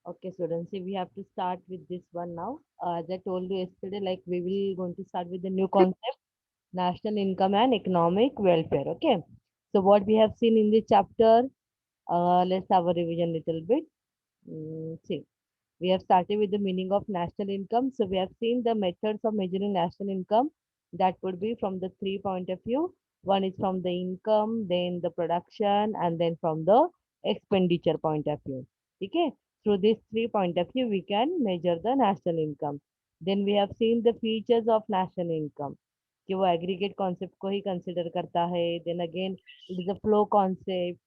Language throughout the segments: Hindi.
Okay, students, see, we have to start with this one now. As I told you yesterday, like we will going to start with the new concept, national income and economic welfare. Okay. So what we have seen in this chapter, let's have a revision little bit. See, we have started with the meaning of national income. So we have seen the methods of measuring national income. That would be from the three point of view. One is from the income, then the production, and then from the expenditure point of view. Okay. Through these three point of view, we can measure the national income. Then we have seen the features of national income. कि वो एग्रीगेट कॉन्सेप्ट को ही कंसिडर करता है. Then again it is a flow concept.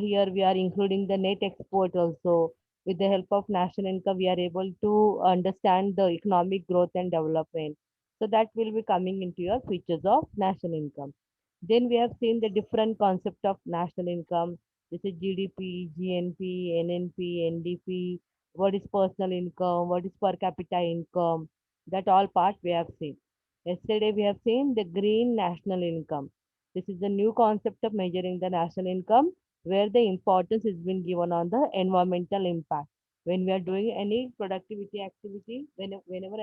Here we are including the net export also. With the help of national income, we are able to understand the economic growth and development. So that will be coming into your features of national income. Then we have seen the different concept of national income. This is GDP, GNP, NNP, NDP. What is personal income? What is per capita income? That all part we have seen. Yesterday we have seen the green national income. This is the new concept of measuring the national income where the importance is been given on the environmental impact. When we are doing any productivity activity, whenever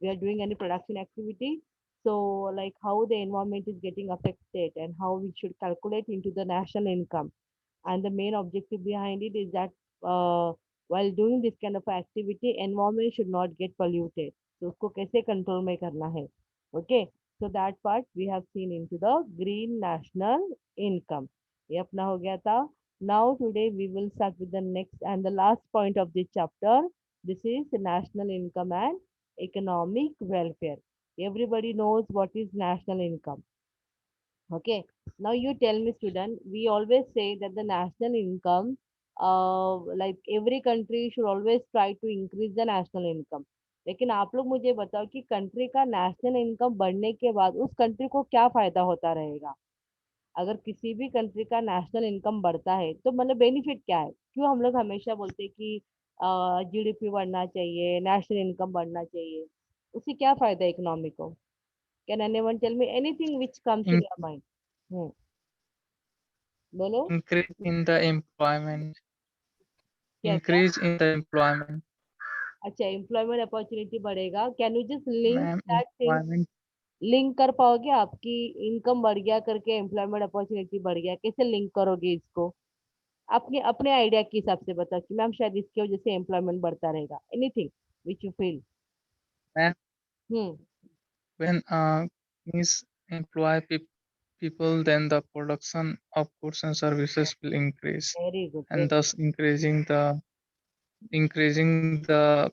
we are doing any production activity, so like how the environment is getting affected and how we should calculate into the national income. And the main objective behind it is that while doing this kind of activity, environment should not get polluted. So उसको कैसे control में करना है. Okay. So that part we have seen into the green national income. ये अपना हो गया था. Now today we will start with the next and the last point of this chapter. This is national income and economic welfare. Everybody knows what is national income. Okay. Now you tell me, student, we always say that the national income, like every country should always try to increase the national income. लेकिन आप लोग मुझे बताओ कि कंट्री का नेशनल इनकम बढ़ने के बाद उस कंट्री को क्या फायदा होता रहेगा. अगर किसी भी कंट्री का नेशनल इनकम बढ़ता है तो मतलब बेनिफिट क्या है. क्यों हम लोग हमेशा बोलते हैं कि जीडीपी बढ़ना चाहिए, नेशनल इनकम बढ़ना चाहिए. उससे क्या फायदा है इकोनॉमी को. Can anyone tell me anything which comes in In- your mind. बोलो. Increase in the employment. क्या क्या. Increase in the employment. अच्छा, एम्प्लॉयमेंट अपॉर्चुनिटी बढ़ेगा. Can you just link Ma'am, that thing. employment. Link कर पाओगे आपकी इनकम बढ़ गया करके एम्प्लॉयमेंट अपॉर्चुनिटी बढ़ गया, कैसे लिंक करोगे इसको. अपने अपने आइडिया के हिसाब से बताओ कि मैम शायद इसकी वजह से एम्प्लॉयमेंट बढ़ता रहेगा. Anything which you feel. Ma'am, hmm. when means employ people, then the production of goods and services will increase, very good. and thus increasing the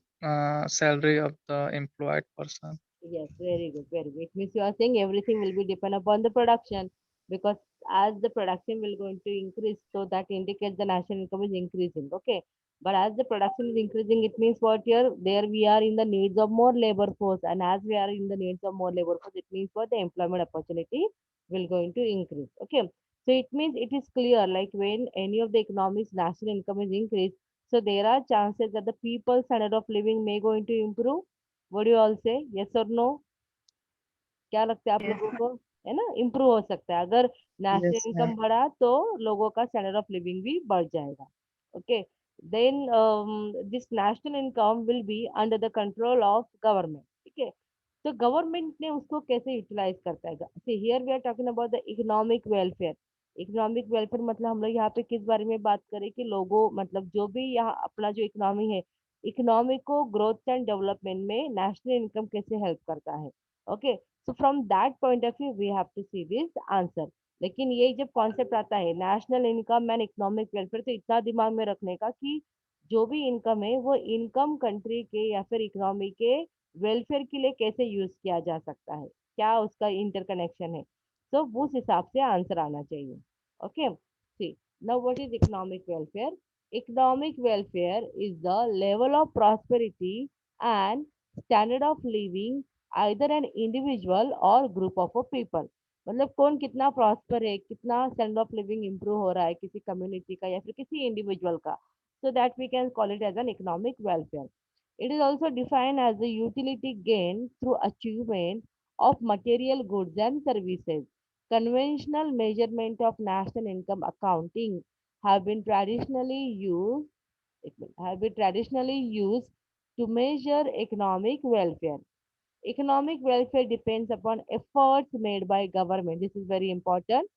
salary of the employed person. Yes, very good, very good. It means you are saying everything will be depend upon the production, because as the production will going to increase, so that indicates the national income is increasing. Okay. But as the production is increasing, it means what here, there we are in the needs of more labor force. And as we are in the needs of more labor force, it means what the employment opportunity will going to increase. Okay. So it means it is clear, like when any of the economies national income is increased, so there are chances that the people's standard of living may going to improve. What do you all say? Yes or no? क्या लगता है आप Yes, लोगों को. है ना, इम्प्रूव हो सकता है अगर नेशनल yes, इनकम ma'am. बढ़ा तो लोगों का स्टैंडर्ड ऑफ लिविंग भी बढ़ जाएगा. Okay. Then this national income will be under the control of government. ठीक है. तो गवर्नमेंट ने उसको कैसे यूटिलाइज करता है. See here we are talking about the economic welfare. Economic welfare मतलब हम लोग यहाँ पे किस बारे में बात करें कि लोगों मतलब जो भी यहाँ अपना जो इकोनॉमी है, इकोनॉमी को ग्रोथ एंड डेवलपमेंट में नेशनल इनकम कैसे हेल्प करता है. Okay. So from that point of view we have to see this answer. लेकिन ये जब कॉन्सेप्ट आता है national income and economic welfare, तो इतना दिमाग में रखने का कि जो भी इनकम है वो इनकम कंट्री के या फिर इकोनॉमी के वेलफेयर के लिए कैसे यूज किया जा सकता है, क्या उसका इंटरकनेक्शन है. तो उस हिसाब से आंसर आना चाहिए. Okay. See. Now what is economic welfare. Economic welfare is the level of prosperity and standard of living either an individual और ग्रुप ऑफ पीपल. मतलब कौन कितना प्रॉस्पर है, कितना स्टैंडर्ड ऑफ लिविंग इंप्रूव हो रहा है किसी कम्युनिटी का या फिर किसी इंडिविजुअल का. So that we can call it as an economic welfare. It is also defined as the utility gained through achievement of material goods and services. Conventional measurement of national income accounting have been traditionally used have been traditionally used to measure economic welfare. Economic welfare depends upon efforts made by government. This is very important.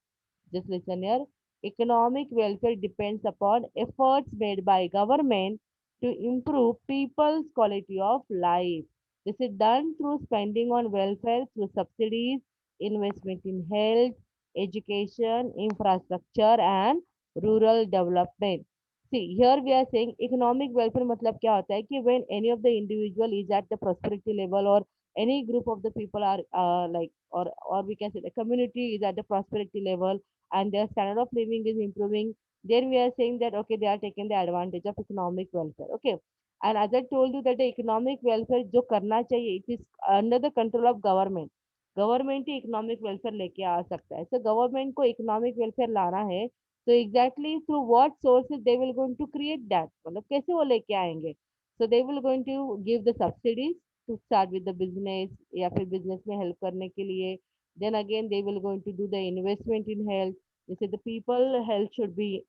Just listen here. Economic welfare depends upon efforts made by government to improve people's quality of life. This is done through spending on welfare through subsidies, investment in health, education, infrastructure, and rural development. See, here we are saying economic welfare मतलब क्या होता है कि when any of the individual is at the prosperity level or any group of the people are like or we can say the community is at the prosperity level and their standard of living is improving, then we are saying that okay, they are taking the advantage of economic welfare. Okay, and as I told you that the economic welfare जो करना चाहिए, it is under the control of government. Government ही इकोनॉमिक वेलफेयर लेके आ सकता है. सो गवर्नमेंट को इकोनॉमिक वेलफेयर लाना है तो exactly through what sources they will going to create that, मतलब कैसे वो लेके आएंगे. So they will going to give the subsidies to start with the business या फिर बिजनेस में हेल्प करने के लिए. then again they will going to do the investment in health. जैसे the people health should be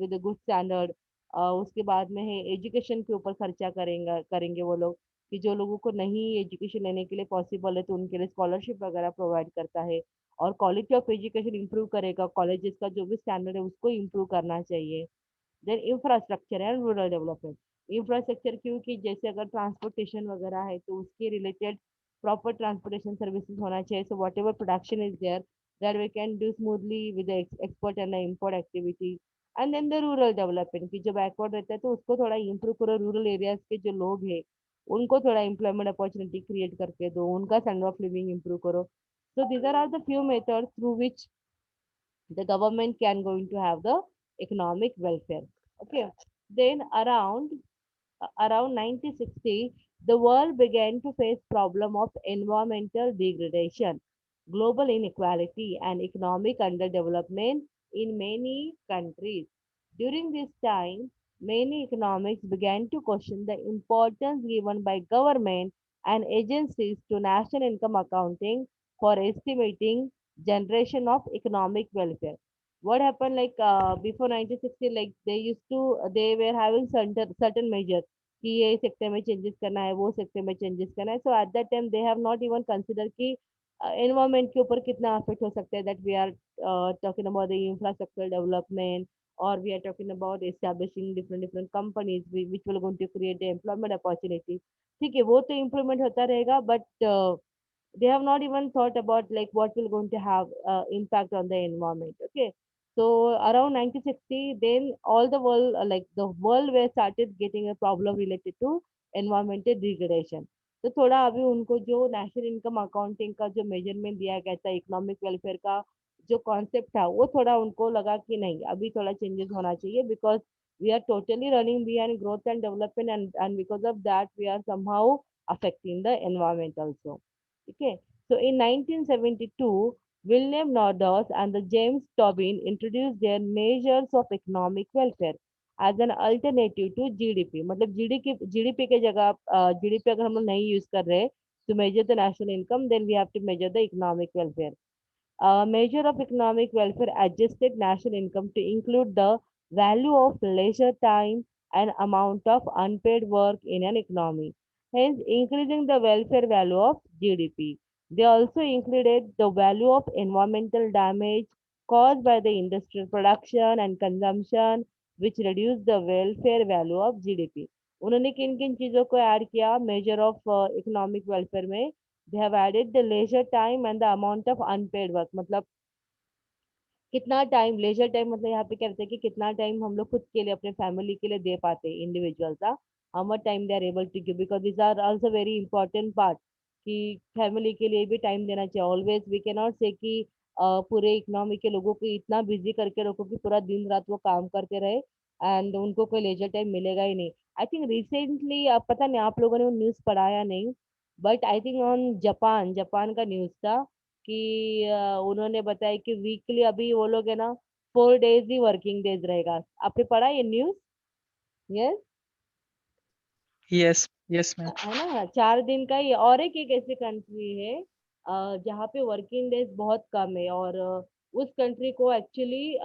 with a good standard. उसके बाद में है एजुकेशन के ऊपर खर्चा करेंगे करेंगे वो लोग कि जो लोगों को नहीं एजुकेशन लेने के लिए पॉसिबल है तो उनके लिए स्कॉलरशिप वगैरह प्रोवाइड करता है. और क्वालिटी ऑफ एजुकेशन इंप्रूव करेगा, कॉलेजेस का जो भी स्टैंडर्ड है उसको इंप्रूव करना चाहिए. Then infrastructure and rural development. Infrastructure क्योंकि जैसे अगर ट्रांसपोर्टेशन वगैरह है तो उसके रिलेटेड प्रॉपर ट्रांसपोर्टेशन सर्विसेज होना चाहिए. So whatever production is there that we can do smoothly with export and import activity. And then the rural development की जो बैकवर्ड रहता है तो उसको थोड़ा इम्प्रूव करो. रूरल एरियाज के जो लोग हैं उनको थोड़ा एम्प्लॉयमेंट अपॉर्चुनिटी क्रिएट करके दो, उनका स्टैंडर्ड ऑफ लिविंग इम्प्रूव करो. So these are the few methods through which the government can going to have the economic welfare. Okay, then around 1960 the world began to face problem of environmental degradation, global inequality and economic underdevelopment in many countries. During this time many economics began to question the importance given by government and agencies to national income accounting for estimating generation of economic welfare. What happened like before 1960, like they were having certain measures कि ये सेक्टर में चेंजेस करना है, वो सेक्टर में चेंजेस करना है. So at that time they have not even consider कि एनवायरमेंट के ऊपर कितना अफेक्ट हो सकता है. That we are talking about the infrastructure development or we are talking about establishing different different companies which will going to create the employment opportunity. ठीक है, वो तो इम्प्रूवमेंट होता रहेगा but they have not even thought about like what will going to have impact on the environment. Okay, so around 1960 then all the world like the world were started getting a problem related to environmental degradation. तो थोड़ा अभी उनको जो नेशनल इनकम अकाउंटिंग का जो मेजरमेंट दिया गया था इकोनॉमिक वेलफेयर का जो कॉन्सेप्ट था वो थोड़ा उनको लगा कि नहीं अभी थोड़ा चेंजेस होना चाहिए because we are totally running behind growth and development and because of that we are somehow affecting the environment also. Okay, so in 1972, William Nordos and the James Tobin introduced their measures of economic welfare as an alternative to GDP. मतलब GDP के जगह GDP अगर हम लोग नहीं यूज कर रहे to measure the national income, then we have to measure the economic welfare. A measure of economic welfare adjusted national income to include the value of leisure time and amount of unpaid work in an economy, hence increasing the welfare value of GDP. They also included the value of environmental damage caused by the industrial production and consumption, which reduced the welfare value of GDP. उन्होंने किन किन चीजों को ऐड किया मेजर ऑफ इकोनॉमिक वेलफेयर में. they have added the leisure time and the amount of unpaid work. मतलब कितना टाइम लेजर टाइम मतलब यहाँ पे क्या रहता है कि कितना टाइम हम लोग खुद के लिए अपने फैमिली के लिए दे पाते हैं इंडिविजुअल का. How much time they are able to give because this are also very important part कि फैमिली के लिए भी टाइम देना चाहिए. ऑलवेज वी कैन नॉट से कि पूरे इकोनॉमी के लोगों को इतना बिजी करके रखो कि पूरा दिन रात वो काम करते रहे एंड उनको कोई लेजर टाइम मिलेगा ही नहीं. आई थिंक रिसेंटली पता नहीं आप लोगों ने वो न्यूज़ पढ़ा या नहीं but I think on Japan Japan का न्यूज़ था कि उन्होंने बताया कि वीकली अभी वो लोग है ना 4 डेज ही वर्किंग डेज रहेगा. आपने पढ़ा ये news? Yes. Yes, yes, ma'am. है ना 4 दिन का ही. और एक एक ऐसी कंट्री है जहाँ पे वर्किंग डेज बहुत कम है और उस कंट्री को एक्चुअली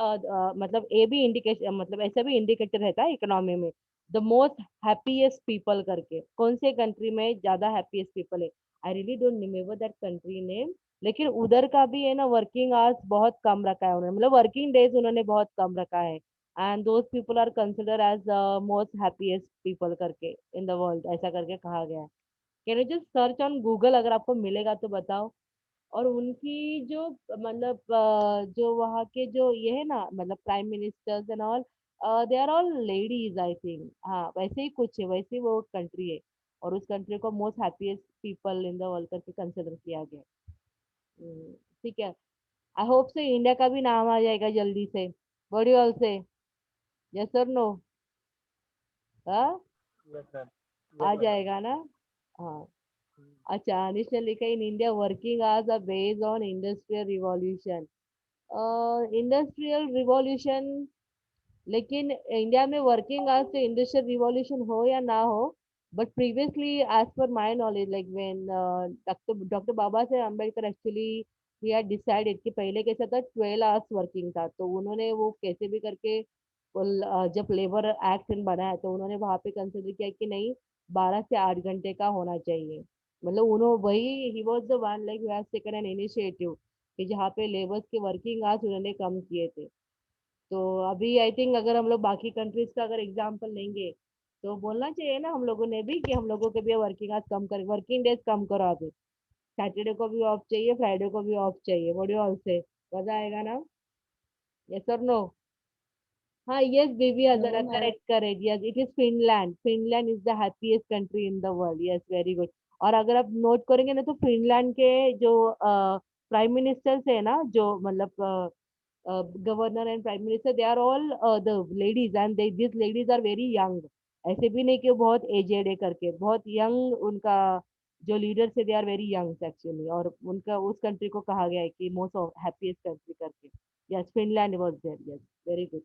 मतलब ए भी इंडिकेशन, मतलब ऐसा भी इंडिकेटर रहता है इकोनॉमी में, द मोस्ट हैप्पीएस्ट पीपल करके, कौन से कंट्री में ज्यादा हैप्पीएस्ट पीपल है। आई really don't remember that country name, लेकिन उधर का भी है ना वर्किंग आवर्स बहुत कम रखा है उन्होंने, मतलब वर्किंग डेज उन्होंने बहुत कम रखा है, and those people are consider as the most happiest people करके इन द वर्ल्ड, ऐसा करके कहा गया है। Can you just search on Google, अगर आपको मिलेगा तो बताओ। और उनकी जो मतलब जो वहाँ के जो ये है ना, मतलब prime ministers and all, they are all ladies I think, हाँ वैसे ही कुछ है, वैसे ही वो कंट्री है। और उस कंट्री को most happiest people in the world करके कंसिडर किया गया है। ठीक है। आई होप से इंडिया का भी नाम आ जाएगा जल्दी से, बड़ी ऑल से, यस और नो? हाँ, Yes, sir. आ Yes, sir. जाएगा ना? हाँ। अच्छा, अनिश ने लिखा in India working hours are based on industrial revolution. Industrial revolution, लेकिन इंडिया में वर्किंग आवर्स से इंडस्ट्रियल रिवॉल्यूशन हो या ना हो, but previously as per my knowledge, like when doctor doctor Baba Saheb Ambedkar actually he had decided कि पहले कैसा था, 12 आवर्स वर्किंग था, तो उन्होंने वो कैसे भी करके जब लेबर एक्ट बनाया तो उन्होंने वहां पे कंसिडर किया कि नहीं, 12 से 8 घंटे का होना चाहिए। मतलब उन्होंने वही, he was the one like who has taken an initiative कि जहाँ पे लेबर्स के वर्किंग आवर्स उन्होंने कम किए थे। तो अभी आई थिंक अगर हम लोग बाकी कंट्रीज का अगर एग्जांपल लेंगे, तो बोलना चाहिए ना हम लोगों ने भी कि हम लोगों के भी वर्किंग आज कम कर, वर्किंग डेज कम करो अभी, सैटरडे को भी ऑफ चाहिए, फ्राइडे को भी ऑफ चाहिए, बड़ी ऑल से मजा आएगा ना? यस और नो? हाँ, yes baby Azra, correct correct, yes it is Finland, Finland is the happiest country in the world, yes very good. और अगर आप नोट करेंगे ना, तो फिनलैंड के जो प्राइम मिनिस्टर्स है ना, जो मतलब governor and prime minister, they are all the ladies, and they this ladies are very young. ऐसे भी नहीं कि वो बहुत एजेड है करके, बहुत यंग उनका जो लीडर्स है, they are very young actually, और उनका उस कंट्री को कहा गया है कि मोस्ट हैप्पीएस्ट कंट्री करके। Yes, Finland was there, yes very good.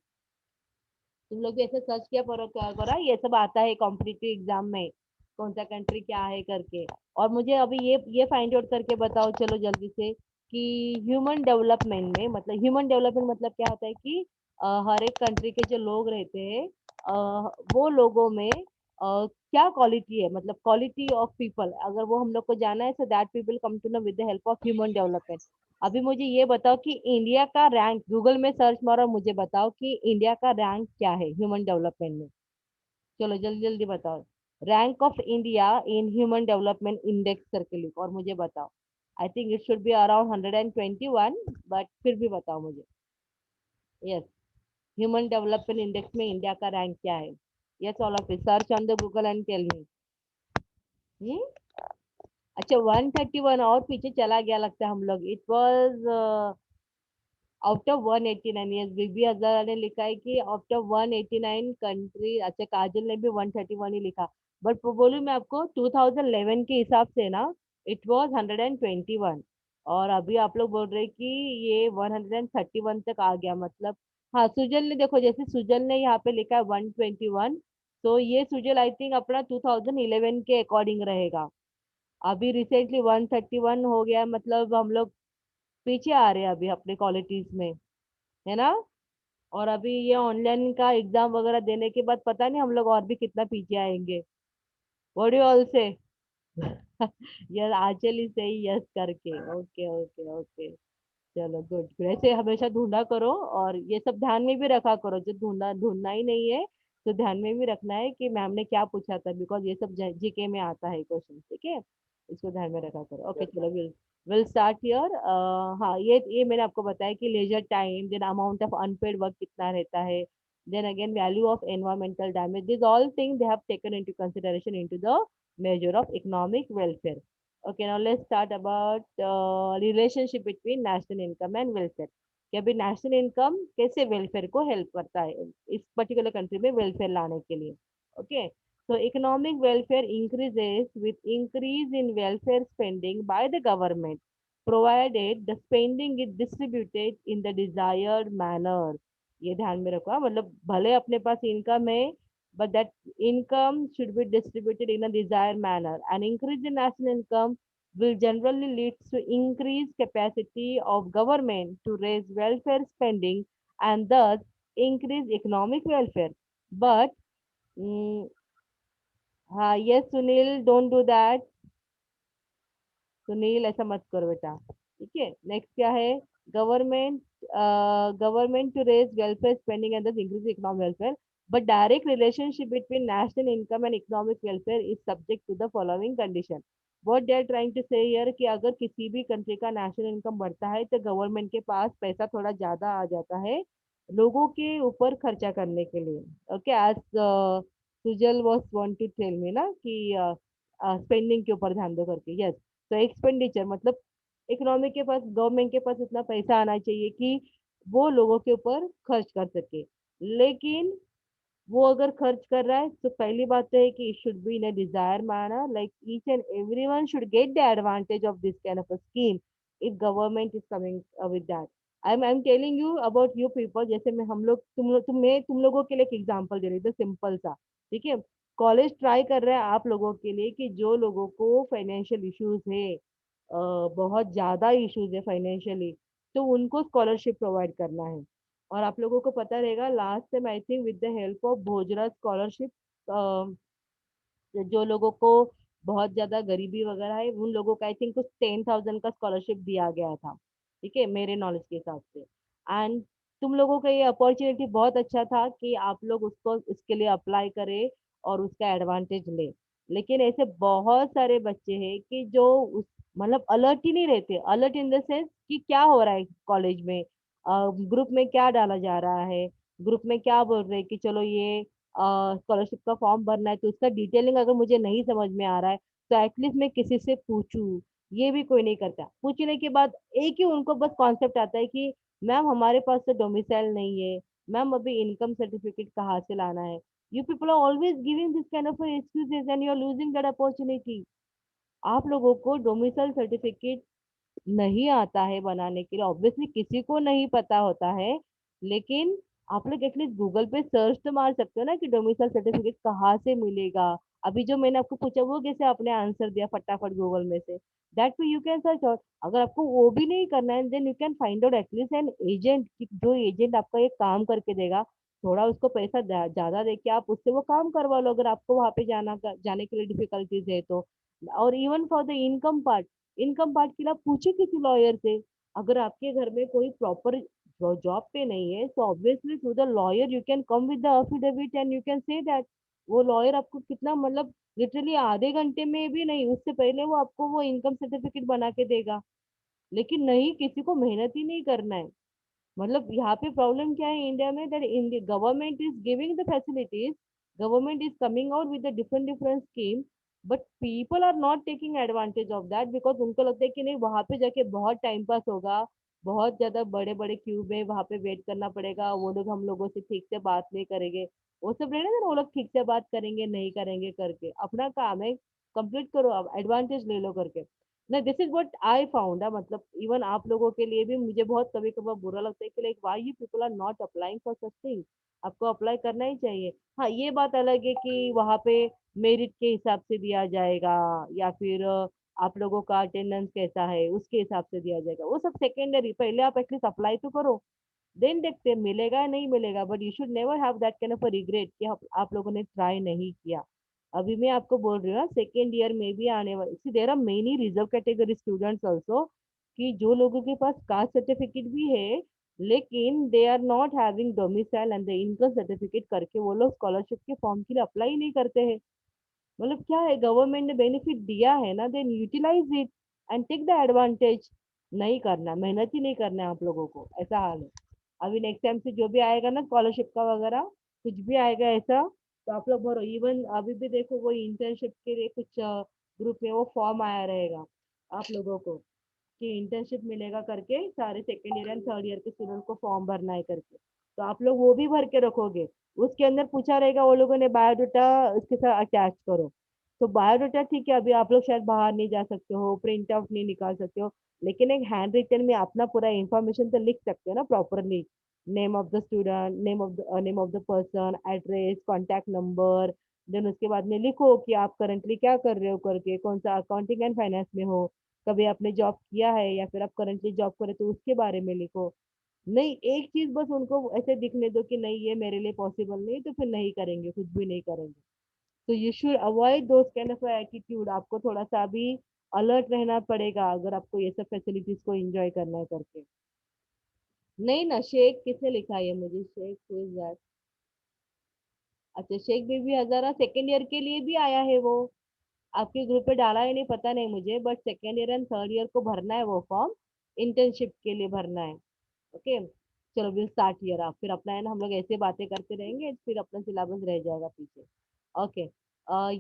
तुम लोग भी ऐसे सर्च किया करा, ये सब आता है कॉम्पिटिटिव एग्जाम में, कौन सा कंट्री क्या है करके। और मुझे अभी ये फाइंड आउट करके बताओ चलो जल्दी से, कि ह्यूमन डेवलपमेंट में, मतलब ह्यूमन डेवलपमेंट मतलब क्या होता है कि हर एक कंट्री के जो लोग रहते हैं, वो लोगों में क्या क्वालिटी है, मतलब क्वालिटी ऑफ पीपल, अगर वो हम लोग को जाना है, so that people come to know with the help of human development. अभी मुझे ये बताओ कि इंडिया का रैंक, गूगल में सर्च मारो और मुझे बताओ कि इंडिया का रैंक क्या है ह्यूमन डेवलपमेंट में। चलो जल्दी जल्दी बताओ, rank of India in human development index करके लिखो और मुझे बताओ। I think it should be around 121, but फिर भी बताओ मुझे। यस, ह्यूमन डेवलपमेंट इंडेक्स में इंडिया का रैंक क्या है? Yes all of it, search on the Google and tell me. अच्छा, 131 और पीछे चला गया लगता है हम लोग, it was out of 189। Yes, Bibi Hazara ने लिखा है कि आउट ऑफ 189 कंट्री, अच्छा काजल ने भी 131 ही लिखा, बट बोलूं मैं आपको 2011 के हिसाब से ना, इट वाज 121। और अभी आप लोग बोल रहे हैं कि ये 131 तक आ गया, मतलब हाँ, सुजल ने देखो, जैसे सुजल ने यहाँ पे लिखा है 121, तो ये सुजल आई थिंक अपना 2011 के अकॉर्डिंग रहेगा। अभी रिसेंटली 131 हो गया, मतलब हम लोग पीछे आ रहे हैं अभी अपने क्वालिटीज में, है ना? और अभी ये ऑनलाइन का एग्जाम वगैरह देने के बाद पता नहीं हम लोग और भी कितना पीछे आएंगे। व्हाट डू ऑल से? यस, आंचल ही सही यस करके, ओके ओके ओके। चलो गुड, ऐसे हमेशा ढूंढा करो, और ये सब ध्यान में भी रखा करो, जो ढूंढना ढूंढना ही नहीं है तो ध्यान में भी रखना है कि मैम ने क्या पूछा था, बिकॉज ये सब जीके में आता है क्वेश्चन, ठीक है? इसको ध्यान में रखा करो। ओके चलो, विल विल स्टार्ट हियर। हाँ, ये मैंने आपको बताया कि leisure time, then amount of unpaid work कितना रहता है, then again value of environmental damage, this all thing they have taken into consideration into the measure of economic welfare. Okay, now let's start about relationship between national income and welfare, कि अभी नेशनल इनकम कैसे वेलफेयर को हेल्प करता है इस पर्टिकुलर कंट्री में वेलफेयर लाने के लिए। Okay, so economic welfare increases with increase in welfare spending by the government, provided the spending is distributed in the desired manner। ये ध्यान में रखो, मतलब भले अपने पास इनकम है, but that income should be distributed in a desired manner। An increase in national income will generally lead to increased capacity of government to raise welfare spending and thus increase economic welfare. But mm, yes, Sunil, don't do that. Sunil ऐसा मत करो बेटा. ठीक है, नेक्स्ट क्या है? Government government to raise welfare spending and thus increase economic welfare, but direct relationship between national income and economic welfare is subject to the following condition. what they are trying to say here कि अगर किसी भी कंट्री का नेशनल इनकम बढ़ता है तो गवर्नमेंट के पास पैसा थोड़ा ज्यादा आ जाता है लोगों के ऊपर खर्चा करने के लिए. ओके, आज Sujal was want to tell me ना कि स्पेंडिंग के ऊपर ध्यान दो करके. यस, तो एक्सपेंडिचर मतलब इकोनॉमी के पास, गवर्नमेंट के पास इतना पैसा आना चाहिए कि वो लोगों के ऊपर खर्च कर सके. लेकिन वो अगर खर्च कर रहा है तो पहली बात तो है कि it should be in a desire manner, like each and everyone should get the advantage of this kind of a scheme if government is coming with that. I am telling you about you people. जैसे मैं हम लोग तुम लोगों के लिए एक एग्जांपल दे रही थी सिंपल सा. ठीक है, कॉलेज ट्राई कर रहा है आप लोगों के लिए कि जो लोगों को फाइनेंशियल इश्यूज है, बहुत ज्यादा इश्यूज है फाइनेंशियली, तो उनको स्कॉलरशिप प्रोवाइड करना है. और आप लोगों को पता रहेगा last time I think with the help of Bhojra scholarship, जो लोगों को बहुत ज्यादा गरीबी वगैरह है उन लोगों का आई थिंक कुछ 10,000 का स्कॉलरशिप दिया गया था. ठीक है, मेरे नॉलेज के हिसाब से. एंड तुम लोगों का ये अपॉर्चुनिटी बहुत अच्छा था कि आप लोग उसको उसके लिए अप्लाई करें और उसका एडवांटेज ले. लेकिन ऐसे बहुत सारे बच्चे हैं कि जो उस मतलब अलर्ट ही नहीं रहते. अलर्ट इन द सेंस कि क्या हो रहा है कॉलेज में, ग्रुप में क्या डाला जा रहा है, ग्रुप में क्या बोल रहे हैं कि चलो ये स्कॉलरशिप का फॉर्म भरना है तो उसका डिटेलिंग अगर मुझे नहीं समझ में आ रहा है तो एटलीस्ट मैं किसी से पूछूं. ये भी कोई नहीं करता. पूछने के बाद एक ही उनको बस कॉन्सेप्ट आता है कि मैम हमारे पास तो डोमिसाइल नहीं है, मैम अभी इनकम सर्टिफिकेट कहाँ से लाना है. You people are always giving this kind of excuses and you are losing that opportunity. आप लोगों को डोमिसाइल सर्टिफिकेट नहीं आता है बनाने के लिए, ऑब्वियसली किसी को नहीं पता होता है. लेकिन आप लोग एटलीस्ट गूगल पे सर्च तो मार सकते हो ना कि डोमिसाइल सर्टिफिकेट कहाँ से मिलेगा. अभी जो मैंने आपको पूछा वो कैसे आपने आंसर दिया फटाफट गूगल में से. That way you can search out. अगर आपको वो भी नहीं करना है then you can find out at least an agent, जो एजेंट आपका एक काम करके देगा. थोड़ा उसको पैसा ज्यादा दे के आप उससे वो काम करवा लो अगर आपको वहां पे जाने के लिए डिफिकल्टीज है तो. और even for the income part, income part के लिए आप पूछे किसी लॉयर से. अगर आपके घर में कोई प्रॉपर जॉब पे नहीं है तो obviously through the lawyer you can come with the affidavit and you can say that. वो लॉयर आपको कितना मतलब लिटरली आधे घंटे में भी नहीं, उससे पहले वो आपको वो इनकम सर्टिफिकेट बना के देगा. लेकिन नहीं, किसी को मेहनत ही नहीं करना है. मतलब यहाँ पे प्रॉब्लम क्या है इंडिया में, that India government is giving the facilities, government is coming out with different different scheme, but people are not taking advantage of that because उनको लगता है कि नहीं वहां पे जाके बहुत टाइम पास होगा, बहुत ज्यादा बड़े बड़े क्यू में वहां पे वेट करना पड़ेगा, वो लोग हम लोगों से ठीक से बात नहीं करेंगे. वो सब रहने ना, वो लोग ठीक से बात करेंगे नहीं करेंगे करके अपना काम है, कंप्लीट करो अब एडवांटेज ले लो करके. ना this is what I found. मतलब इवन आप लोगों के लिए भी मुझे बहुत कभी कभार बुरा लगता है कि like why you people are not applying for such thing. आपको अप्लाई करना ही चाहिए. हाँ, ये बात अलग है कि वहाँ पे मेरिट के हिसाब से दिया जाएगा या फिर आप लोगों का अटेंडेंस कैसा है उसके हिसाब से दिया जाएगा, वो सब सेकेंडरी. पहले आप एटलीस्ट अप्लाई तो करो, देन देखते हैं मिलेगा या नहीं मिलेगा. But you should never have that kind of a regret कि आप लोगों ने ट्राई नहीं किया. अभी मैं आपको बोल रही हूँ ना सेकेंड ईयर में भी आने वाले see there are many reserve category students also, कि जो लोगों के पास कास्ट सर्टिफिकेट भी है लेकिन they are not having domicile and the income certificate करके वो लोग स्कॉलरशिप के फॉर्म के लिए अप्लाई नहीं करते हैं. मतलब क्या है, गवर्नमेंट ने बेनिफिट दिया है ना, then utilize it and take the advantage. नहीं करना, मेहनत ही नहीं करना है आप लोगों को, ऐसा हाल है. अभी नेक्स्ट टाइम से जो भी आएगा ना स्कॉलरशिप का वगैरह कुछ भी आएगा ऐसा तो आप लोग भरो. इवन अभी भी देखो वो इंटर्नशिप के लिए कुछ ग्रुप में वो फॉर्म आया रहेगा आप लोगों को कि इंटर्नशिप मिलेगा करके, सारे second year and third year के स्टूडेंट को फॉर्म भरना है करके. तो आप लोग वो भी भर के रखोगे. उसके अंदर पूछा रहेगा वो लोगों ने बायोडाटा उसके साथ अटैच करो. तो बायोडाटा ठीक है, अभी आप लोग शायद बाहर नहीं जा सकते हो, प्रिंट आउट नहीं निकाल सकते हो, लेकिन एक हैंड रिटन में अपना पूरा इंफॉर्मेशन तो लिख सकते हो ना properly. Name of the student, name of the person, address, contact number, then उसके बाद में लिखो कि आप करंटली क्या कर रहे हो करके, कौन सा अकाउंटिंग एंड फाइनेंस में हो, कभी आपने जॉब किया है या फिर आप करंटली जॉब करे तो उसके बारे में लिखो। नहीं, एक चीज बस उनको ऐसे दिखने दो कि नहीं ये मेरे लिए पॉसिबल नहीं, तो फिर नहीं करेंगे, कुछ भी नहीं करेंगे। तो you should avoid those kind of attitude. आपको थोड़ा सा अभी अलर्ट रहना पड़ेगा अगर आपको ये सब फैसिलिटीज को एंजॉय करना है करके। नहीं ना, शेख किसने लिखा है ये मुझे, शेख who is that? अच्छा, शेख बेबी हजारा सेकेंड ईयर के लिए भी आया है वो, आपके ग्रुप पे डाला है नहीं पता नहीं मुझे, but second year and third year को भरना है वो फॉर्म, इंटर्नशिप के लिए भरना है। ओके, चलो विल स्टार्ट हियर। आप फिर अपना है ना, हम लोग ऐसे बातें करते रहेंगे फिर अपना सिलेबस रह जाएगा पीछे। ओके,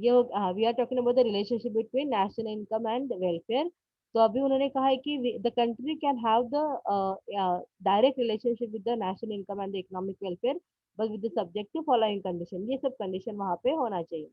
ये we are talking about the relationship between national income and welfare. तो अभी उन्होंने कहा है कि the country can have the direct relationship with the national income and the economic welfare, but with the subject to following condition. ये सब कंडीशन वहाँ पे होना चाहिए।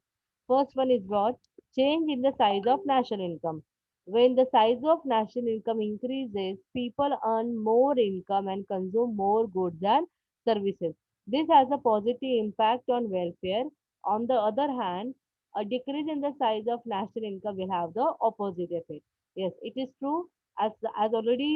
First one is what? Change in the size of national income. When the size of national income increases, people earn more income and consume more goods and services. This has a positive impact on welfare. On the other hand, a decrease in the size of national income will have the opposite effect. Yes, it is true. As already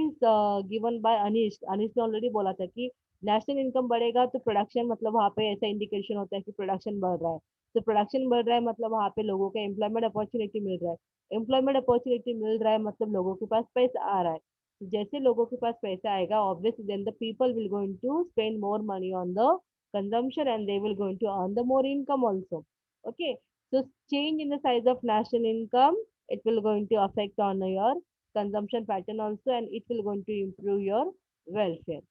given by Anish, Anish ने already बोला था कि नेशनल इनकम बढ़ेगा तो प्रोडक्शन, मतलब वहाँ पे ऐसा इंडिकेशन होता है कि प्रोडक्शन बढ़ रहा है। तो प्रोडक्शन बढ़ रहा है मतलब वहाँ पे लोगों को एम्प्लॉयमेंट अपॉर्चुनिटी मिल रहा है। एम्प्लॉयमेंट अपॉर्चुनिटी मिल रहा है मतलब लोगों के पास पैसा आ रहा है। तो जैसे लोगों के पास पैसा आएगा, obviously then the people will going to spend more money on the consumption and they will going to earn the more income also. Okay, so change in the size of national income, it will going to affect on your consumption pattern also, and it will going to improve your welfare.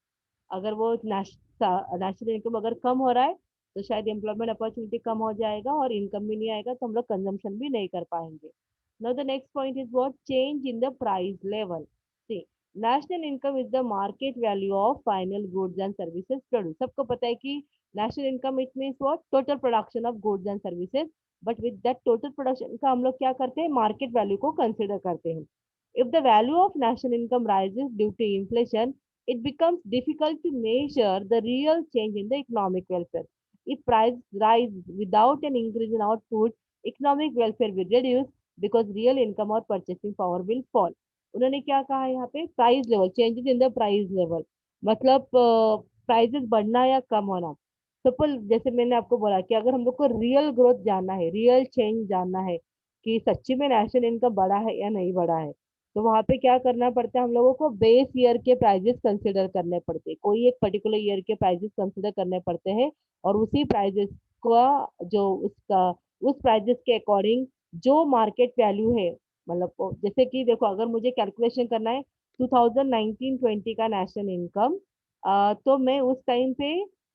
अगर वो नेशनल इनकम अगर कम हो रहा है तो शायद एम्प्लॉयमेंट अपॉर्चुनिटी कम हो जाएगा और इनकम भी नहीं आएगा, तो हम लोग कंजम्पशन भी नहीं कर पाएंगे। Now the next point is what? Change in the price level. See, national income is the market value of final goods and services produce. सबको पता है कि national income it means what? Total production of goods and services. But with that total production का हम लोग क्या करते हैं? मार्केट वैल्यू को कंसिडर करते हैं। If the value of national income rises due to inflation, it becomes difficult to measure the real change in the economic welfare. If prices rise without an increase in output, economic welfare will reduce because real income or purchasing power will fall. उन्होंने क्या कहा है यहाँ पे? Price level, changes in the price level, मतलब प्राइसेस बढ़ना या कम होना। सपोज जैसे मैंने आपको बोला कि अगर हम लोग को रियल ग्रोथ जानना है, रियल चेंज जानना है कि सच्ची में नेशनल इनकम बढ़ा है या नहीं बढ़ा है, तो वहां पे क्या करना पड़ता है? हम लोगों को बेस ईयर के प्राइजेस कंसिडर करने पड़ते हैं, कोई एक पर्टिकुलर ईयर के प्राइजेस कंसिडर करने पड़ते हैं, और उसी प्राइजेस का जो उसका उस प्राइजेस के अकॉर्डिंग जो मार्केट वैल्यू है, मतलब जैसे कि देखो अगर मुझे कैलकुलेशन करना है 2019-20 का नेशनल इनकम, तो मैं उस टाइम पे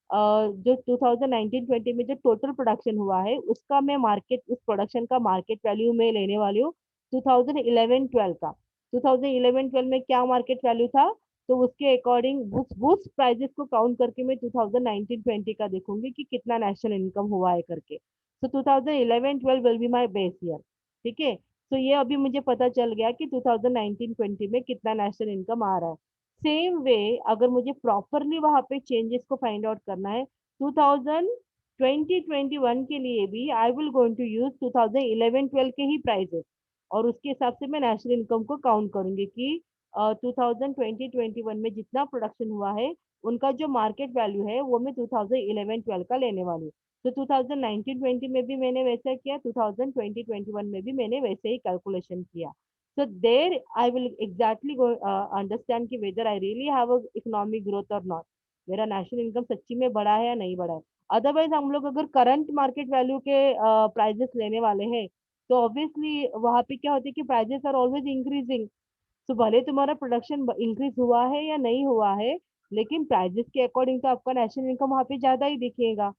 जो 2019-20 में जो टोटल प्रोडक्शन हुआ है उसका मैं मार्केट, उस प्रोडक्शन का मार्केट वैल्यू में लेने वाली हूँ 2011-12 का। 2011-12 में क्या मार्केट वैल्यू था, तो उसके अकॉर्डिंग उस प्राइजेस को काउंट करके मैं 2019-20 का देखूंगी कि कितना नेशनल इनकम हुआ है करके। तो 2011-12 will be my base year. ठीक है, तो ये अभी मुझे पता चल गया कि 2019-20 में कितना नेशनल इनकम आ रहा है। सेम वे अगर मुझे प्रॉपरली वहां पे चेंजेस को फाइंड आउट करना है 2020-21 के लिए भी, I will going to use 2011-12 के ही प्राइजेस, और उसके हिसाब से मैं नेशनल इनकम को काउंट करूंगी कि 2020-21 में जितना प्रोडक्शन हुआ है उनका जो मार्केट वैल्यू है वो मैं 2011-12 का लेने वाली हूँ। तो 2019-20 में भी मैंने वैसा किया, 2020-21 में भी मैंने वैसे ही कैलकुलेशन किया। So there I will exactly go understand कि whether I really have a economic growth or not, मेरा नेशनल इनकम सच्ची में बढ़ा है या नहीं बढ़ा है। अदरवाइज हम लोग अगर करंट मार्केट वैल्यू के प्राइजेस लेने वाले हैं, तो ऑब्वियसली वहां पे क्या होता है कि प्राइजेस आर ऑलवेज इंक्रीजिंग। तो भले तुम्हारा प्रोडक्शन इंक्रीज हुआ है या नहीं हुआ है, लेकिन प्राइजेस के अकॉर्डिंग तो आपका नेशनल इनकम वहाँ पे ज्यादा ही दिखेगा।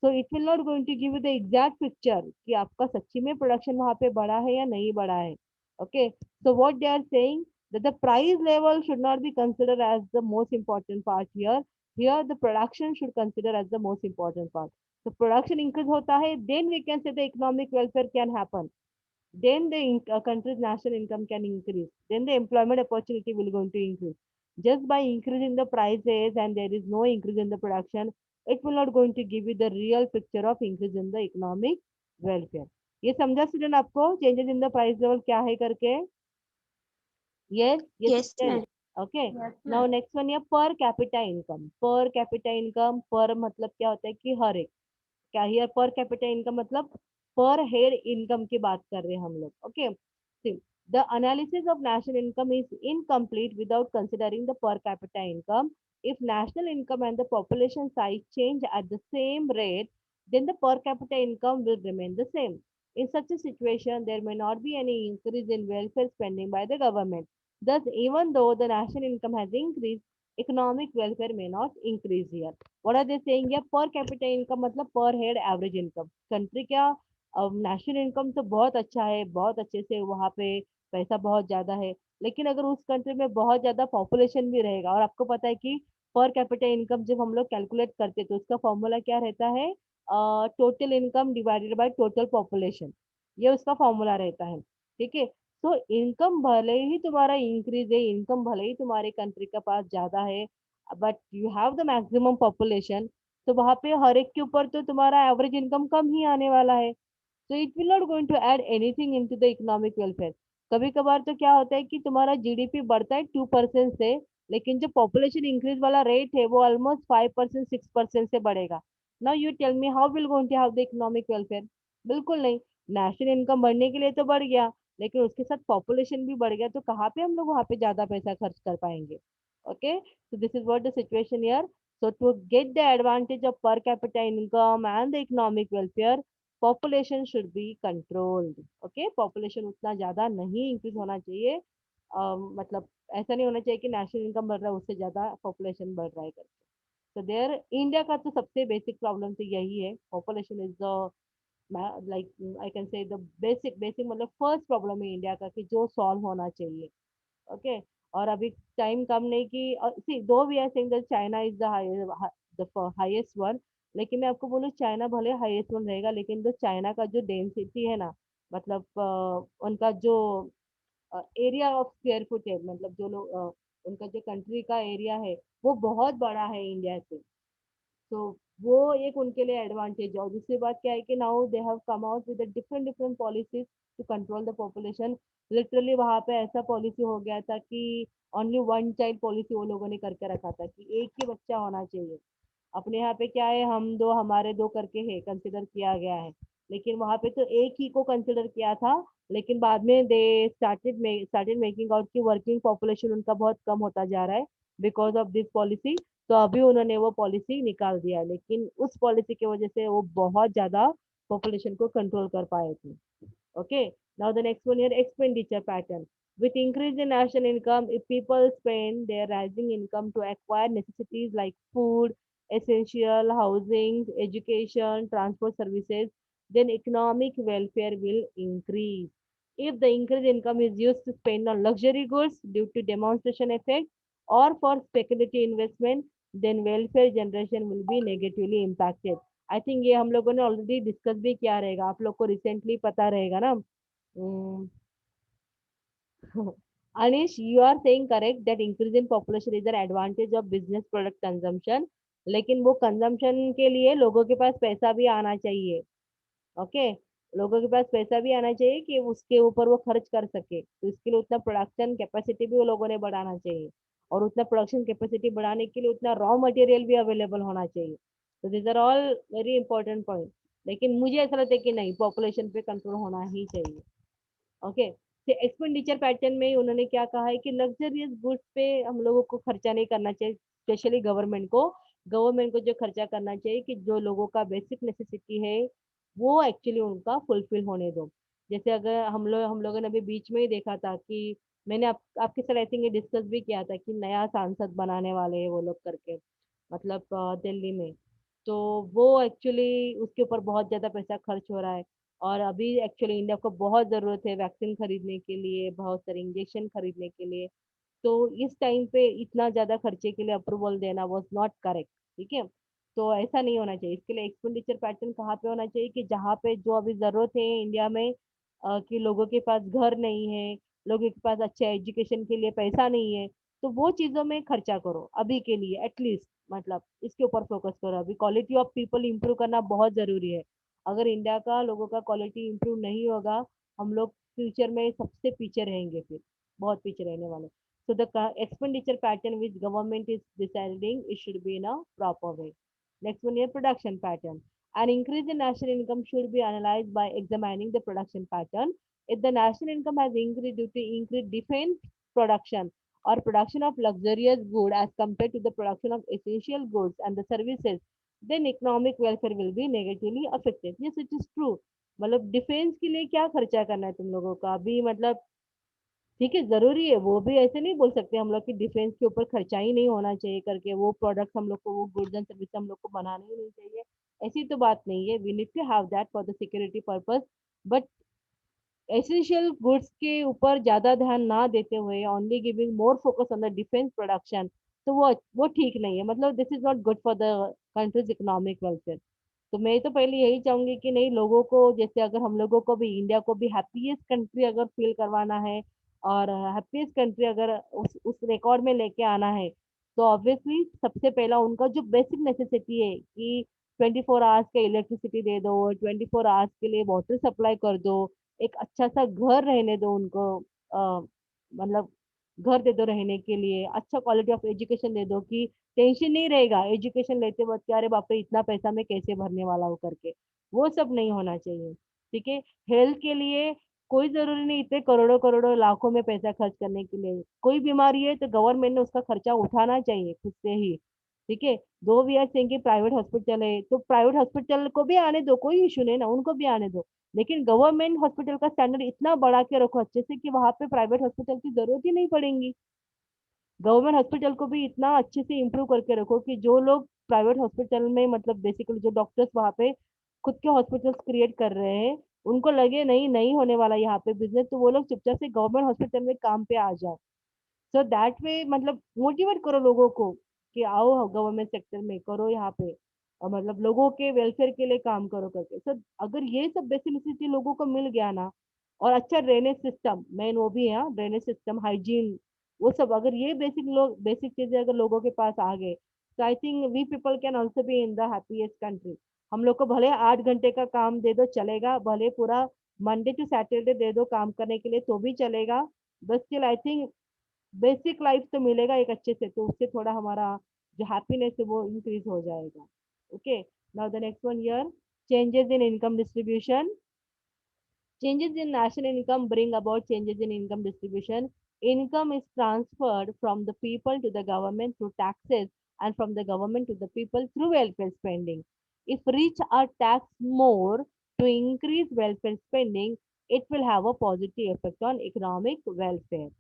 So it will not going to give you the exact picture कि आपका सच्ची में प्रोडक्शन वहाँ पे बढ़ा है या नहीं बढ़ा है। Okay, so what they are saying that the price level should not be considered as the most important part here. Here the production should consider as the most important part. So production increase hota hai, then we can say the economic welfare can happen, then the country's national income can increase, then the employment opportunity will going to increase. Just by increasing the prices and there is no increase in the production, it will not going to give you the real picture of increase in the economic welfare. ये समझा स्टूडेंट आपको changes in the price level क्या है करके? Yes, yes, Yes, student. ma'am. Okay. Now next one है per capita income. Per capita income, per मतलब क्या होता है कि हर एक, क्या हियर पर कैपिटा इनकम मतलब पर हेड इनकम की बात कर रहे हैं हम लोग। Okay, the analysis of national income is incomplete without considering the per capita income. If national income and the population size change at the same rate, then the per capita income will remain the same. In such a situation, there may not be any increase in welfare spending by the government. Thus, even though the national income has increased, economic welfare may not increase here. What are they saying here? Per capita income मतलब per head average income. Country क्या नेशनल इनकम तो बहुत अच्छा है, बहुत अच्छे से वहाँ पे पैसा बहुत ज्यादा है, लेकिन अगर उस कंट्री में बहुत ज्यादा पॉपुलेशन भी रहेगा, और आपको पता है कि पर कैपिटा इनकम जब हम लोग कैलकुलेट करते हैं तो उसका फॉर्मूला क्या रहता है? Total income divided by total population, ये उसका फॉर्मूला रहता है। ठीक है, तो इनकम भले ही तुम्हारा इंक्रीज है, इनकम भले ही तुम्हारे कंट्री के पास ज्यादा है, but you have the maximum population, तो वहां पे हर एक के ऊपर तो तुम्हारा एवरेज इनकम कम ही आने वाला है। तो it will not going to add anything into the economic welfare. कभी कभार तो क्या होता है कि तुम्हारा जीडीपी बढ़ता है 2% से, लेकिन जो पॉपुलेशन इंक्रीज वाला रेट है वो ऑलमोस्ट 5% 6% से बढ़ेगा। Now you tell me how will going to have the economic welfare? बिल्कुल नहीं। नेशनल इनकम बढ़ने के लिए तो बढ़ गया, लेकिन उसके साथ पॉपुलेशन भी बढ़ गया, तो कहाँ पे हम लोग वहाँ पे ज्यादा पैसा खर्च कर पाएंगे? Okay, so this is what the situation here. So to get the advantage of per capita income and the economic welfare, population should be controlled. Okay, population उतना ज्यादा नहीं इंक्रीज होना चाहिए। मतलब ऐसा नहीं होना चाहिए कि नेशनल इनकम बढ़ रहा है उससे ज्यादा पॉपुलेशन बढ़ रहा है करके। तो देयर इंडिया का तो सबसे बेसिक प्रॉब्लम तो यही है, population is the like I can say the basic basic मतलब फर्स्ट प्रॉब्लम है इंडिया का कि जो सॉल्व होना चाहिए। ओके, और अभी टाइम कम नहीं कि see though we are saying that China is the highest one, लेकिन मैं आपको बोलूँ चाइना भले हाईएस्ट वन रहेगा, लेकिन जो चाइना का जो डेंसिटी है ना, मतलब उनका जो एरिया ऑफ स्क्वायर फुट है, मतलब जो लोग उनका जो कंट्री का एरिया है वो बहुत बड़ा है इंडिया से। तो वो एक उनके लिए एडवांटेज है। और दूसरी बात क्या है कि now they have come out with different different policies to control the population. Literally वहां पे ऐसा पॉलिसी हो गया था कि ओनली वन चाइल्ड पॉलिसी वो लोगों ने करके रखा था कि एक ही बच्चा होना चाहिए। अपने यहाँ पे क्या है, हम दो हमारे दो करके है कंसिडर किया गया है, लेकिन वहां पे तो एक ही को कंसिडर किया था। लेकिन बाद में दे स्टार्टेड मेकिंग आउट की वर्किंग पॉपुलेशन उनका बहुत कम होता जा रहा है बिकॉज ऑफ दिस पॉलिसी। तो अभी उन्होंने वो पॉलिसी निकाल दिया है, लेकिन उस पॉलिसी की वजह से वो बहुत ज्यादा पॉपुलेशन को कंट्रोल कर पाए थे। Okay, now the next one here, expenditure pattern. With increase in national income, if people spend their rising income to acquire necessities like food, essential housing, education, transport services, then economic welfare will increase. If the increased income is used to spend on luxury goods due to demonstration effect or for speculative investment, then welfare generation will be negatively impacted. I think ये हम लोगों ने ऑलरेडी डिस्कस भी किया रहेगा, आप लोग को रिसेंटली पता रहेगा ना। Anish, you are saying correct that increase in population is an advantage of business product consumption, लेकिन वो कंजम्पशन के लिए लोगों के पास पैसा भी आना चाहिए। ओके, लोगों के पास पैसा भी आना चाहिए कि उसके ऊपर वो खर्च कर सके, तो इसके लिए उतना प्रोडक्शन कैपेसिटी भी वो लोगों ने बढ़ाना चाहिए, और उतना प्रोडक्शन कैपेसिटी बढ़ाने के लिए उतना रॉ मटेरियल भी अवेलेबल होना चाहिए। तो this are all very important point. लेकिन मुझे ऐसा लगता है कि नहीं, पॉपुलेशन पे कंट्रोल होना ही चाहिए। ओके, तो एक्सपेंडिचर पैटर्न में उन्होंने क्या कहा है कि लग्जरियस गुड्स पे हम लोगों को खर्चा नहीं करना चाहिए, स्पेशली गवर्नमेंट को जो खर्चा करना चाहिए कि जो लोगों का बेसिक नेसेसिटी है वो एक्चुअली उनका फुलफिल होने दो। जैसे अगर हम लोगों ने अभी बीच में ही देखा था कि मैंने आपके साथ आई थिंक ये डिस्कस भी किया था कि नया सांसद बनाने वाले हैं वो लोग करके, मतलब दिल्ली में। तो वो एक्चुअली उसके ऊपर बहुत ज्यादा पैसा खर्च हो रहा है, और अभी एक्चुअली इंडिया को बहुत जरूरत है वैक्सीन खरीदने के लिए, बहुत सारे इंजेक्शन खरीदने के लिए। तो इस टाइम पे इतना ज्यादा खर्चे के लिए अप्रूवल देना वाज नॉट करेक्ट। ठीक है, तो ऐसा नहीं होना चाहिए। इसके लिए एक्सपेंडिचर पैटर्न कहाँ पे होना चाहिए कि जहाँ पे जो अभी जरूरत है इंडिया में, कि लोगों के पास घर नहीं है, लोगों के पास अच्छा एजुकेशन के लिए पैसा नहीं है, तो वो चीजों में खर्चा करो अभी के लिए एटलीस्ट, मतलब इसके ऊपर फोकस करो। अभी क्वालिटी ऑफ पीपल इंप्रूव करना बहुत जरूरी है। अगर इंडिया का लोगों का क्वालिटी इंप्रूव नहीं होगा, हम लोग फ्यूचर में सबसे पीछे रहेंगे, फिर बहुत पीछे रहने वाले। So the expenditure pattern which government is deciding, it should be in a proper way. Next one here, production pattern. An increase in national income should be analyzed by examining the production pattern. If the national income has increased due to increased defense production or production of luxurious good as compared to the production of essential goods and the services, then economic welfare will be negatively affected. Yes, it is true. मतलब डिफेंस के लिए क्या खर्चा करना है तुम लोगों का अभी, मतलब ठीक है जरूरी है, वो भी ऐसे नहीं बोल सकते हम लोग कि डिफेंस के ऊपर खर्चा ही नहीं होना चाहिए करके, वो प्रोडक्ट हम लोग को, वो गुड्स एंड सर्विस हम लोग को बनाने ही नहीं चाहिए, ऐसी तो बात नहीं है। We need to have that for the security purpose, but essential goods के ऊपर ज्यादा ध्यान ना देते हुए only giving more focus on the defence production, तो वो ठीक नहीं है, मतलब this is not good for the country's economic welfare. तो मैं तो पहले यही चाहूंगी कि नहीं, लोगों को जैसे अगर हम लोगों को भी इंडिया को भी हैप्पीएस्ट कंट्री अगर फील करवाना है और हैप्पीएस्ट कंट्री अगर उस रिकॉर्ड में लेके आना है, तो ऑब्वियसली सबसे पहला उनका जो बेसिक नेसेसिटी है कि 24 आवर्स का इलेक्ट्रिसिटी दे दो, 24 आवर्स के लिए वाटर सप्लाई कर दो, एक अच्छा सा घर रहने दो उनको, मतलब घर दे दो रहने के लिए, अच्छा क्वालिटी ऑफ एजुकेशन दे दो कि टेंशन नहीं रहेगा एजुकेशन लेते वक्त कि अरे बाप रे इतना पैसा मैं कैसे भरने वाला हूँ करके, वो सब नहीं होना चाहिए। ठीक है, हेल्थ के लिए कोई जरूरी नहीं इतने करोड़ों करोड़ों लाखों में पैसा खर्च करने के लिए, कोई बीमारी है तो गवर्नमेंट ने उसका खर्चा उठाना चाहिए खुद से ही। ठीक है, दो वी आर सेइंग कि प्राइवेट हॉस्पिटल है तो प्राइवेट हॉस्पिटल को भी आने दो, कोई इशू नहीं ना, उनको भी आने दो, लेकिन गवर्नमेंट हॉस्पिटल का स्टैंडर्ड इतना बढ़ा के रखो अच्छे से कि वहां पे प्राइवेट हॉस्पिटल की जरूरत ही नहीं पड़ेगी। गवर्नमेंट हॉस्पिटल को भी इतना अच्छे से इम्प्रूव करके रखो कि जो लोग प्राइवेट हॉस्पिटल में, मतलब बेसिकली जो डॉक्टर्स वहाँ पे खुद के हॉस्पिटल्स क्रिएट कर रहे हैं, उनको लगे नहीं नहीं होने वाला यहाँ पे बिजनेस, तो वो लोग चुपचाप से गवर्नमेंट हॉस्पिटल में काम पे आ जाए। सो दैट वे मतलब मोटिवेट करो लोगों को कि आओ गवर्नमेंट सेक्टर में करो यहाँ पे, और मतलब लोगों के वेलफेयर के लिए काम करो करके। सो अगर ये सब बेसिक नेसेसिटी लोगों को मिल गया ना, और अच्छा ड्रेनेज सिस्टम मेन वो भी है, ड्रेनेज सिस्टम, हाइजीन, वो सब अगर ये बेसिक चीजें अगर लोगों के पास आ गए, तो I think we people can also be in the happiest country. हम लोग को भले 8 घंटे का काम दे दो चलेगा, भले पूरा मंडे टू सैटरडे दे दो काम करने के लिए तो भी चलेगा, but still I think basic life तो मिलेगा एक अच्छे से, तो उससे थोड़ा हमारा जो हैप्पीनेस है वो इंक्रीज हो जाएगा। Okay, now the next one here, changes in income distribution. Changes in national income bring about changes in income distribution. Income is transferred from the people to the government through taxes and from the government to the people through welfare spending. If rich are taxed more to increase welfare spending, it will have a positive effect on economic welfare.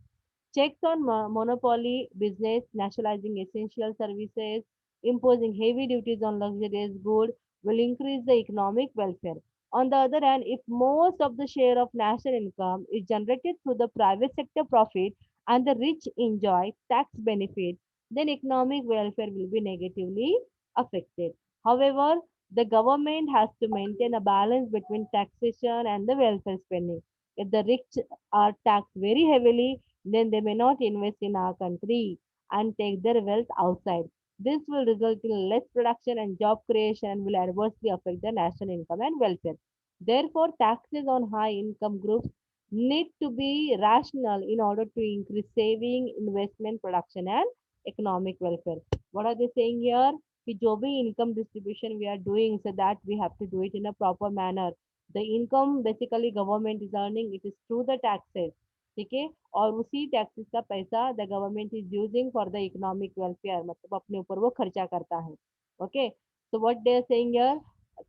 Checks on monopoly business, nationalizing essential services, imposing heavy duties on luxurious goods will increase the economic welfare. On the other hand, if most of the share of national income is generated through the private sector profit and the rich enjoy tax benefit, then economic welfare will be negatively affected. However, the government has to maintain a balance between taxation and the welfare spending. If the rich are taxed very heavily, then they may not invest in our country and take their wealth outside. This will result in less production and job creation and will adversely affect the national income and welfare. Therefore, taxes on high income groups need to be rational in order to increase saving, investment, production, and economic welfare. What are they saying here? कि जो भी income distribution we are doing, so that we have to do it in a proper manner. The income basically government is earning, it is through the taxes. ठीक है, और उसी टैक्सेस का पैसा the government is using for the economic welfare, मतलब अपने ऊपर वो खर्चा करता है। Okay, so what they are saying here,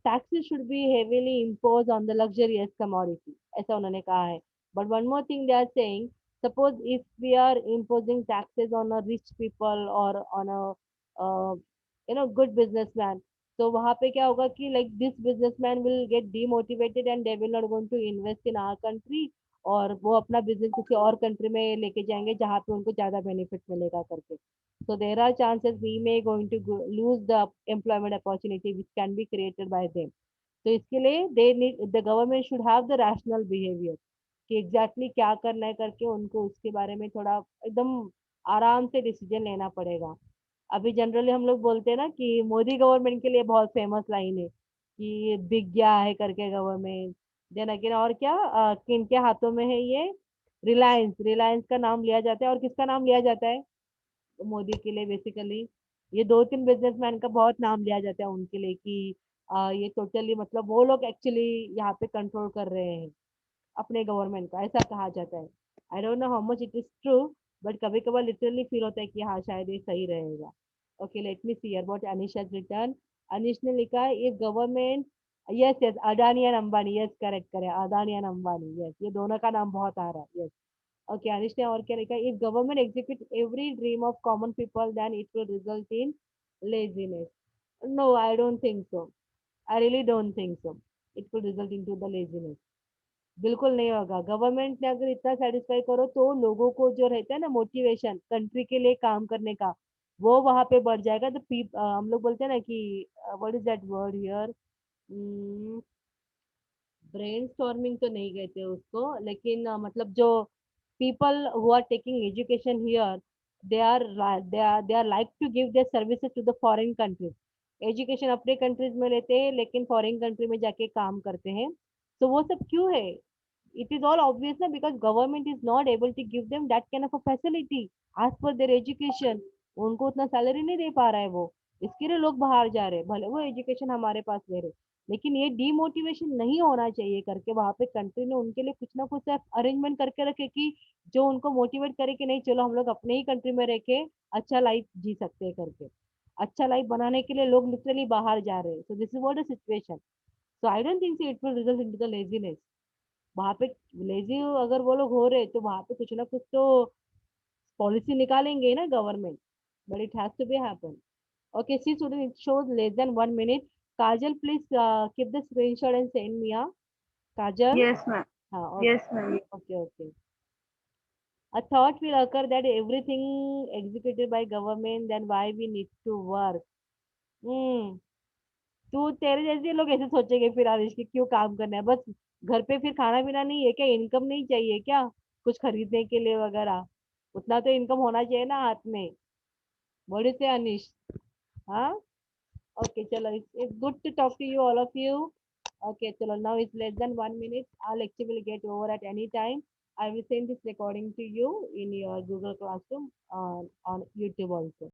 taxes should be heavily imposed on the luxurious commodity, ऐसा उन्होंने कहा है। But one more thing they are saying, suppose if we are imposing taxes on a rich people or on a good businessman, तो वहां पे क्या होगा कि like this businessman will get demotivated and they will not going to invest in our country, और वो अपना बिजनेस किसी और कंट्री में लेके जाएंगे जहाँ पे उनको ज्यादा बेनिफिट मिलेगा करके। So there are chances we may going to lose the employment opportunity which can be created by them. तो इसके लिए they need the government should have the rational behaviour कि एग्जैक्टली क्या करना है करके उनको उसके बारे में थोड़ा एकदम आराम से डिसीजन लेना पड़ेगा। अभी जनरली हम लोग बोलते हैं ना कि मोदी गवर्नमेंट के लिए बहुत फेमस लाइन है कि बिक गया है करके गवर्नमेंट। देन अगेन और क्या, किन के हाथों में है ये, रिलायंस, रिलायंस का नाम लिया जाता है, और किसका नाम लिया जाता है, मोदी के लिए बेसिकली। ये दो तीन बिजनेसमैन का बहुत नाम लिया जाता है उनके लिए कि ये टोटली मतलब वो लोग एक्चुअली यहाँ पे कंट्रोल कर रहे हैं अपने गवर्नमेंट का, ऐसा कहा जाता है। I don't know how much it is true, but कभी कभार लिटरली फील होता है कि हाँ शायद ये सही रहेगा। Okay, let me see about Anish has return. Anish ने लिखा है if government, yes yes, Adani and Ambani, yes correct करें, अदानी एंड अंबानी, यस, ये दोनों का नाम बहुत आ रहा है, यस। ओके, अनिश ने और क्या लिखा है, if government execute every dream of common people then it will result in laziness. No, I don't think so, I really don't think so, it will result in to the laziness. बिल्कुल नहीं होगा। गवर्नमेंट ने अगर इतना सेटिस्फाई करो तो लोगों को जो रहता है ना मोटिवेशन कंट्री के लिए काम करने का, वो वहां पे बढ़ जाएगा। तो हम लोग बोलते हैं ना कि what is that word here, brainstorming तो नहीं कहते उसको, लेकिन मतलब जो people who are taking education here, they are like to give their services to the foreign countries. Education अपने कंट्रीज में लेते हैं लेकिन फॉरेन कंट्री में जाके काम करते हैं। तो वो सब क्यों है? it is all obvious na, because government is not able to give them that kind of a facility as per their education। उनको उतना सैलरी नहीं दे पा रहा है वो, इसके लिए लोग बाहर जा रहे हैं, भले वो एजुकेशन हमारे पास ले रहे। लेकिन ये डीमोटिवेशन नहीं होना चाहिए करके वहां पे कंट्री ने उनके लिए कुछ ना कुछ अरेंजमेंट करके रखे कि जो उनको मोटिवेट करे कि नहीं चलो हम लोग अपने ही कंट्री में रह के अच्छा लाइफ जी सकते हैं करके। अच्छा लाइफ बनाने के लिए लोग लिटरली बाहर जा रहे हैं। So this is what the situation. So I don't think it will result into the laziness. वहां पे लेजी अगर वो लोग हो रहे तो वहां पे कुछ ना कुछ तो पॉलिसी निकालेंगे ना government, but it has to be happen. Okay, see student, it shows less than 1 minute। Kajal please keep the screenshot and send me. Kajal, Yes, ma'am. हाँ Yes, ma'am. Okay okay. A thought will occur that everything executed by government, then why we need to work? हम्म, तू तेरे जैसे लोग ऐसे सोचेंगे फिर आरिश की क्यों काम करना है, बस घर पे फिर खाना पीना नहीं है क्या, इनकम नहीं चाहिए क्या कुछ खरीदने के लिए वगैरह? उतना तो इनकम होना चाहिए ना हाथ में। बड़े से अनिश, हाँ। ओके चलो, it's good to talk to you all of you. Okay चलो, now it's less than 1 minute, our lecture will get over at any time। I will send this recording to you in your Google Classroom on YouTube also।